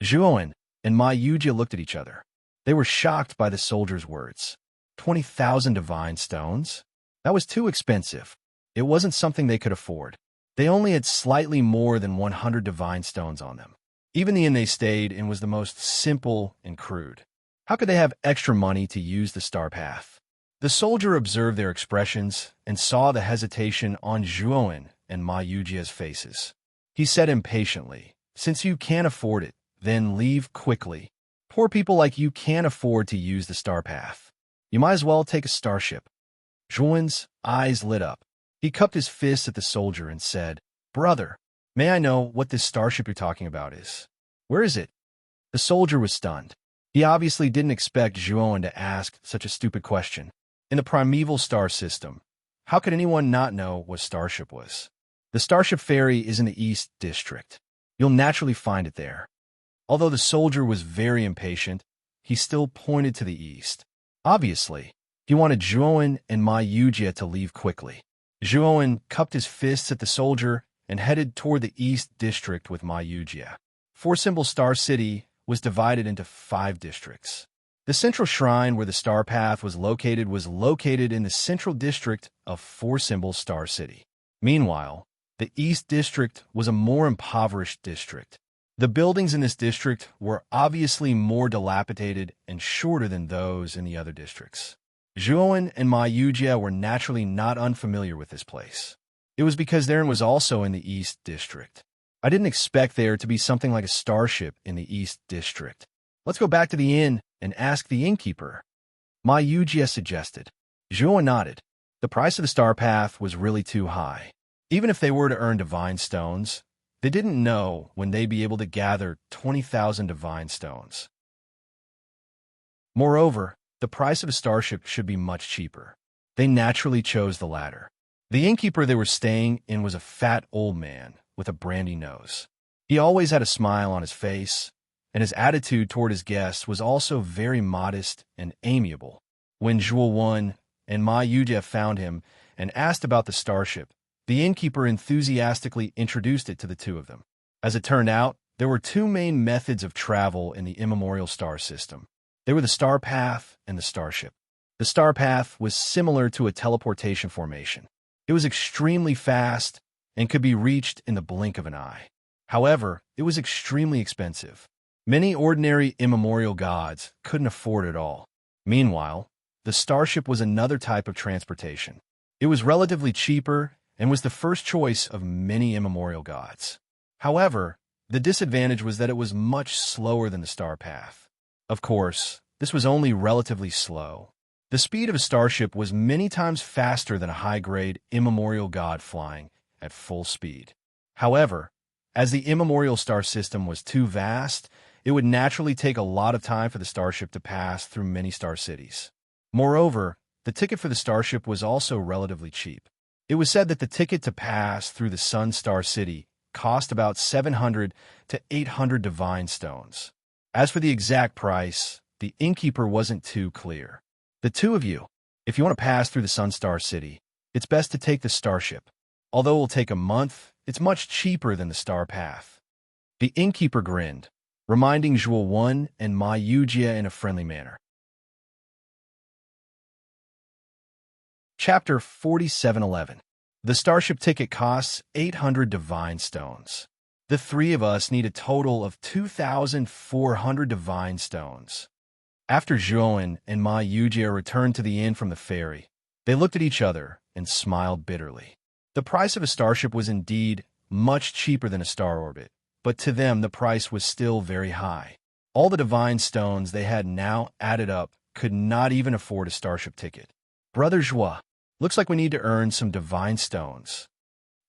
Zhuowen and Ma Yujie looked at each other. They were shocked by the soldier's words. 20,000 divine stones? That was too expensive. It wasn't something they could afford. They only had slightly more than 100 divine stones on them. Even the inn they stayed in was the most simple and crude. How could they have extra money to use the star path? The soldier observed their expressions and saw the hesitation on Zhuowen and Ma Yujie's faces. He said impatiently, "Since you can't afford it, then leave quickly. Poor people like you can't afford to use the star path. You might as well take a starship." Zhuowen's eyes lit up. He cupped his fist at the soldier and said, "Brother, may I know what this starship you're talking about is? Where is it?" The soldier was stunned. He obviously didn't expect Zhuowen to ask such a stupid question. In the primeval star system, how could anyone not know what starship was? "The Starship Ferry is in the East District. You'll naturally find it there." Although the soldier was very impatient, he still pointed to the east. Obviously, he wanted Zhuowen and Ma Yujie to leave quickly. Zhuowen cupped his fists at the soldier and headed toward the East District with Ma Yujie. 4-symbol Star City was divided into 5 districts. The central shrine where the star path was located in the central district of 4-symbol Star City. Meanwhile, the East District was a more impoverished district. The buildings in this district were obviously more dilapidated and shorter than those in the other districts. Zhuowen and Ma Yujie were naturally not unfamiliar with this place. It was because their inn was also in the East District. "I didn't expect there to be something like a starship in the East District. Let's go back to the inn and ask the innkeeper," Ma Yujie suggested. Zhuowen nodded. The price of the star path was really too high. Even if they were to earn divine stones, They didn't know when they'd be able to gather 20,000 divine stones. Moreover, the price of a starship should be much cheaper. They naturally chose the latter. The innkeeper they were staying in was a fat old man with a brandy nose. He always had a smile on his face, and his attitude toward his guests was also very modest and amiable. When Zhuo Wen and Ma Yujie found him and asked about the starship, the innkeeper enthusiastically introduced it to the two of them. As it turned out, there were two main methods of travel in the immemorial star system. They were the star path and the starship. The star path was similar to a teleportation formation. It was extremely fast and could be reached in the blink of an eye. However, it was extremely expensive. Many ordinary immemorial gods couldn't afford it all. Meanwhile, the starship was another type of transportation. It was relatively cheaper and was the first choice of many immemorial gods. However, the disadvantage was that it was much slower than the star path. Of course, this was only relatively slow. The speed of a starship was many times faster than a high-grade immemorial god flying at full speed. However, as the immemorial star system was too vast, it would naturally take a lot of time for the starship to pass through many star cities. Moreover, the ticket for the starship was also relatively cheap. It was said that the ticket to pass through the Sun Star City cost about 700 to 800 divine stones. As for the exact price, the innkeeper wasn't too clear. The two of you, if you want to pass through the Sun Star City, it's best to take the starship. Although it will take a month, it's much cheaper than the star path. The innkeeper grinned, reminding Zhuo Wen and Ma Yujie in a friendly manner. Chapter 4711. The starship ticket costs 800 divine stones. The three of us need a total of 2,400 divine stones. After Zhuo and Ma Yujie returned to the inn from the ferry, they looked at each other and smiled bitterly. The price of a starship was indeed much cheaper than a star orbit, but to them the price was still very high. All the divine stones they had now added up could not even afford a starship ticket. Brother Zhuo, looks like we need to earn some divine stones.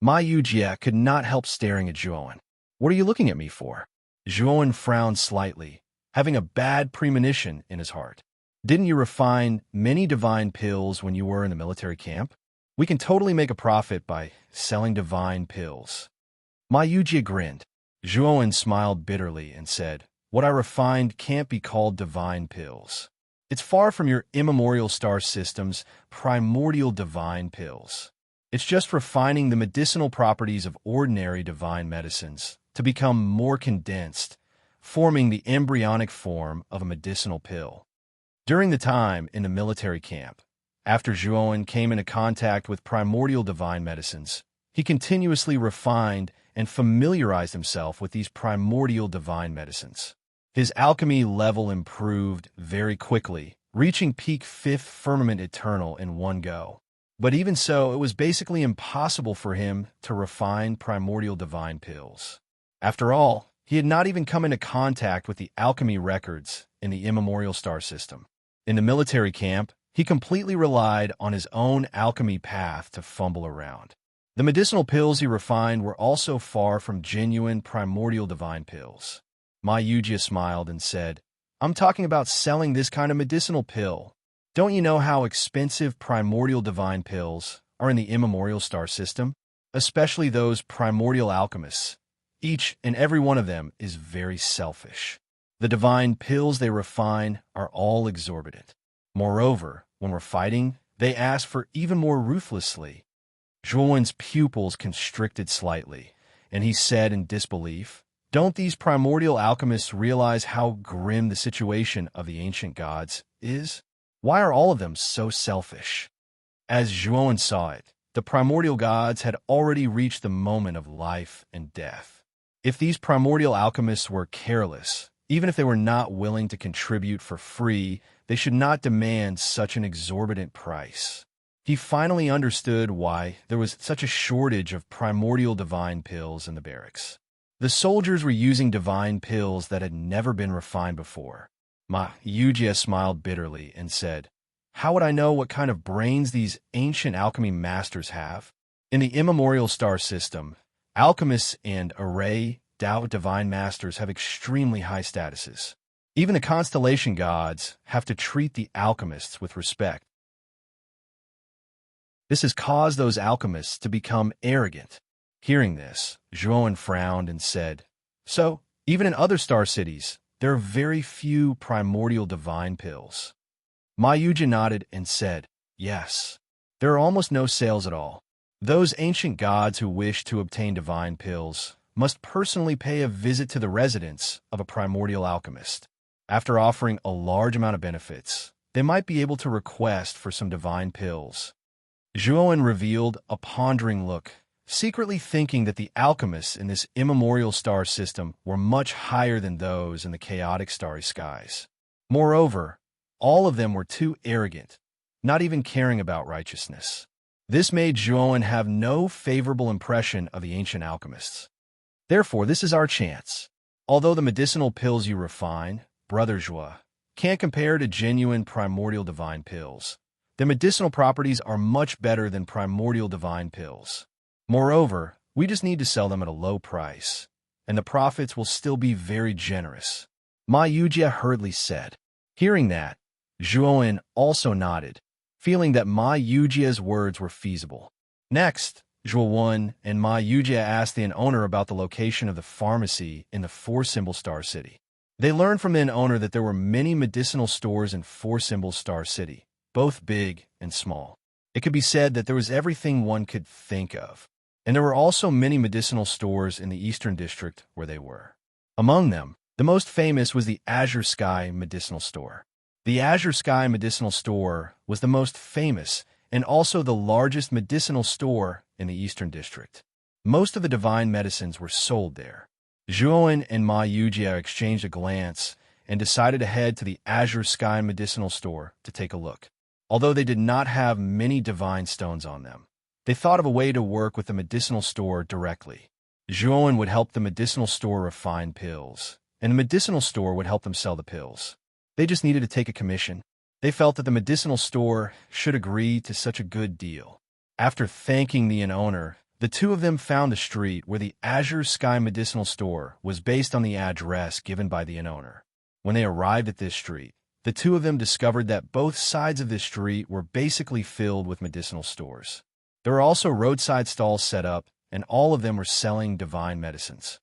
Ma Yujie could not help staring at Zhuo. What are you looking at me for? Zhuo frowned slightly, having a bad premonition in his heart. Didn't you refine many divine pills when you were in the military camp? We can totally make a profit by selling divine pills. Ma Yujie grinned. Zhuo smiled bitterly and said, what I refined can't be called divine pills. It's far from your immemorial star system's primordial divine pills. It's just refining the medicinal properties of ordinary divine medicines to become more condensed, forming the embryonic form of a medicinal pill. During the time in the military camp, after Zhuo came into contact with primordial divine medicines, he continuously refined and familiarized himself with these primordial divine medicines. His alchemy level improved very quickly, reaching peak 5th firmament eternal in one go. But even so, it was basically impossible for him to refine primordial divine pills. After all, he had not even come into contact with the alchemy records in the immemorial star system. In the military camp, he completely relied on his own alchemy path to fumble around. The medicinal pills he refined were also far from genuine primordial divine pills. Ma Yujie smiled and said, I'm talking about selling this kind of medicinal pill. Don't you know how expensive primordial divine pills are in the immemorial star system? Especially those primordial alchemists. Each and every one of them is very selfish. The divine pills they refine are all exorbitant. Moreover, when we're fighting, they ask for even more ruthlessly. Zhuowen's pupils constricted slightly, and he said in disbelief, don't these primordial alchemists realize how grim the situation of the ancient gods is? Why are all of them so selfish? As Zhuo saw it, the primordial gods had already reached the moment of life and death. If these primordial alchemists were careless, even if they were not willing to contribute for free, they should not demand such an exorbitant price. He finally understood why there was such a shortage of primordial divine pills in the barracks. The soldiers were using divine pills that had never been refined before. Ma Yujie smiled bitterly and said, how would I know what kind of brains these ancient alchemy masters have? In the immemorial star system, Alchemists and array Tao divine masters have extremely high statuses. Even the constellation gods have to treat the alchemists with respect. This has caused those alchemists to become arrogant. Hearing this, Zhuan frowned and said, "So, even in other star cities, there are very few primordial divine pills." Ma Yujia nodded and said, "Yes. There are almost no sales at all. Those ancient gods who wish to obtain divine pills must personally pay a visit to the residence of a primordial alchemist. After offering a large amount of benefits, they might be able to request for some divine pills." Zhuan revealed a pondering look, secretly thinking that the alchemists in this immemorial star system were much higher than those in the chaotic starry skies. Moreover, all of them were too arrogant, not even caring about righteousness. This made Zhuan have no favorable impression of the ancient alchemists. Therefore, this is our chance. Although the medicinal pills you refine, Brother Zhua, can't compare to genuine primordial divine pills, the medicinal properties are much better than primordial divine pills. Moreover, we just need to sell them at a low price, and the profits will still be very generous, Ma Yujia hurriedly said. Hearing that, Zhuan also nodded, feeling that Ma Yujia's words were feasible. Next, Zhuan and Ma Yujia asked the inn-owner about the location of the pharmacy in the four-symbol star city. They learned from the inn-owner that there were many medicinal stores in four-symbol star city, both big and small. It could be said that there was everything one could think of. And there were also many medicinal stores in the eastern district where they were. Among them, the most famous was the Azure Sky Medicinal Store. The Azure Sky Medicinal Store was the most famous and also the largest medicinal store in the eastern district. Most of the divine medicines were sold there. Zhuan and Ma Yujia exchanged a glance and decided to head to the Azure Sky Medicinal Store to take a look. Although they did not have many divine stones on them, they thought of a way to work with the medicinal store directly. Zhuan would help the medicinal store refine pills, and the medicinal store would help them sell the pills. They just needed to take a commission. They felt that the medicinal store should agree to such a good deal. After thanking the inn-owner, the two of them found the street where the Azure Sky Medicinal Store was based on the address given by the inn-owner. When they arrived at this street, the two of them discovered that both sides of this street were basically filled with medicinal stores. There were also roadside stalls set up, and all of them were selling divine medicines.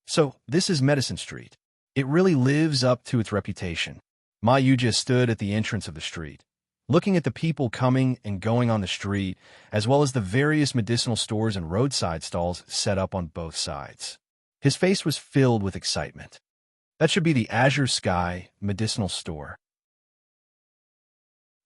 So, this is Medicine Street. It really lives up to its reputation. Ma Yujia stood at the entrance of the street, looking at the people coming and going on the street, as well as the various medicinal stores and roadside stalls set up on both sides. His face was filled with excitement. That should be the Azure Sky Medicinal Store.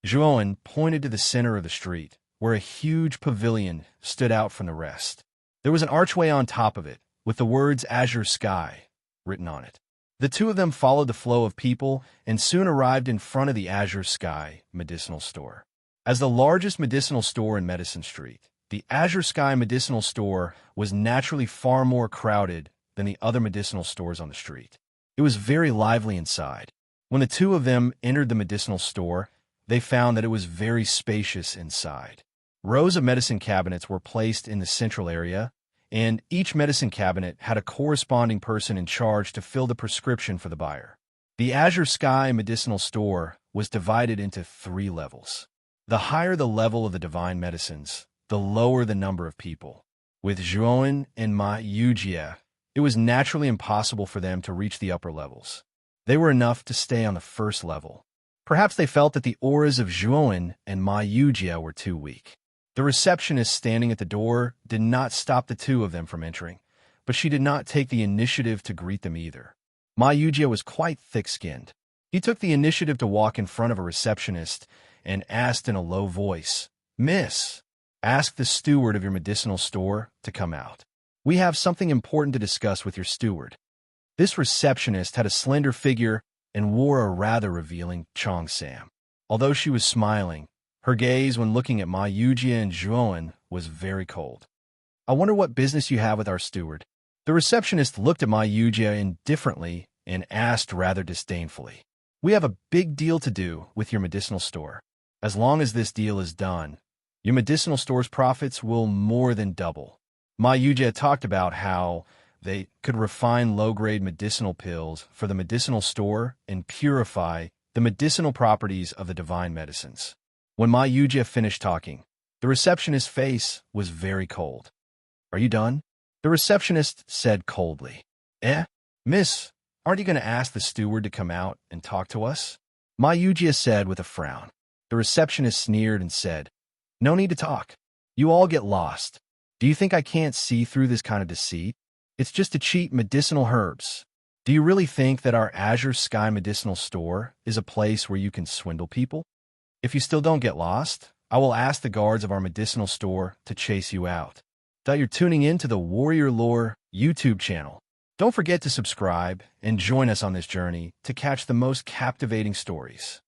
Zhuan pointed to the center of the street, where a huge pavilion stood out from the rest. There was an archway on top of it, with the words Azure Sky written on it. The two of them followed the flow of people and soon arrived in front of the Azure Sky Medicinal Store. As the largest medicinal store in Medicine Street, the Azure Sky Medicinal Store was naturally far more crowded than the other medicinal stores on the street. It was very lively inside. When the two of them entered the medicinal store, they found that it was very spacious inside. Rows of medicine cabinets were placed in the central area, and each medicine cabinet had a corresponding person in charge to fill the prescription for the buyer. The Azure Sky Medicinal Store was divided into 3 levels. The higher the level of the divine medicines, the lower the number of people. With Zhuan and Ma Yujia, it was naturally impossible for them to reach the upper levels. They were enough to stay on the first level. Perhaps they felt that the auras of Zhuan and Ma Yujia were too weak. The receptionist standing at the door did not stop the two of them from entering, but she did not take the initiative to greet them either. Ma Yujia was quite thick-skinned. He took the initiative to walk in front of a receptionist and asked in a low voice, "Miss, ask the steward of your medicinal store to come out. We have something important to discuss with your steward." This receptionist had a slender figure and wore a rather revealing cheongsam. Although she was smiling, her gaze when looking at Ma Yujia and Zhuan was very cold. "I wonder what business you have with our steward." The receptionist looked at Ma Yujia indifferently and asked rather disdainfully, "We have a big deal to do with your medicinal store. As long as this deal is done, your medicinal store's profits will more than double." Ma Yuja talked about how they could refine low-grade medicinal pills for the medicinal store and purify the medicinal properties of the divine medicines. When Ma Yuja finished talking, the receptionist's face was very cold. "Are you done?" The receptionist said coldly. Miss, aren't you going to ask the steward to come out and talk to us?" Ma Yuja said with a frown. The receptionist sneered and said, "No need to talk. You all get lost. Do you think I can't see through this kind of deceit? It's just to cheat medicinal herbs. Do you really think that our Azure Sky Medicinal Store is a place where you can swindle people? If you still don't get lost, I will ask the guards of our medicinal store to chase you out." That you're tuning in to the Warrior Lore YouTube channel. Don't forget to subscribe and join us on this journey to catch the most captivating stories.